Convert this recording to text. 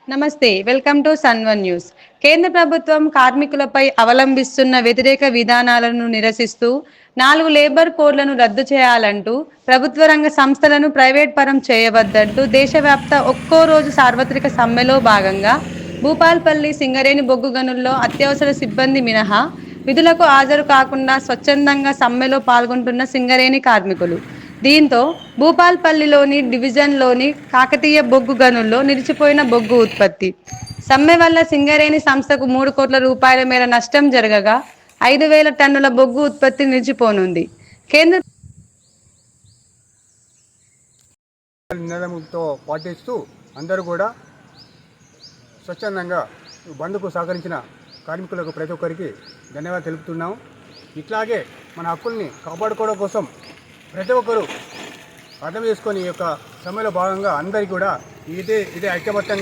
నమస్తే, welcome to సన్1 news. కేంద్ర ప్రభుత్వం కార్మికులపై అవలంబిస్తున్న వ్యతిరేక విధానాలను నిరసిస్తూ 4 లేబర్ కోడ్లను రద్దు చేయాలంటూ, ప్రభుత్వ రంగ సంస్థలను ప్రైవేట్ పరం చేయవద్దంటూ దేశవ్యాప్త ఒక్కో రోజు సార్వత్రిక సమ్మెలో భాగంగా భూపాల్పల్లి, సింగరేణి బొగ్గు గనుల్లో అత్యవసర సిబ్బంది మినహా విధులకు హాజరు కాకుండా స్వచ్ఛందంగా సమ్మెలో పాల్గొంటున్న సింగరేణి కార్మికులు. దీంతో భూపాల్పల్లిలోని డివిజన్లోని కాకతీయ బొగ్గు గనుల్లో నిలిచిపోయిన బొగ్గు ఉత్పత్తి. సమ్మె వల్ల సింగరేణి సంస్థకు 3 కోట్ల రూపాయల మేర నష్టం జరగగా 5,000 టన్నుల బొగ్గు ఉత్పత్తి నిలిచిపోనుంది. కేంద్ర నినాదంతో పాటిస్తూ అందరూ కూడా స్వచ్ఛందంగా బంద్కు సహకరించిన కార్మికులకు ప్రతి ఒక్కరికి ధన్యవాదాలు తెలుపుతున్నాము. ఇట్లాగే మన హక్కుల్ని కాపాడుకోవడం కోసం ప్రతి ఒక్కరూ అర్థం చేసుకొని ఈ యొక్క సమ్మెలో భాగంగా అందరికీ కూడా ఇదే ఐక్యబద్ధంగా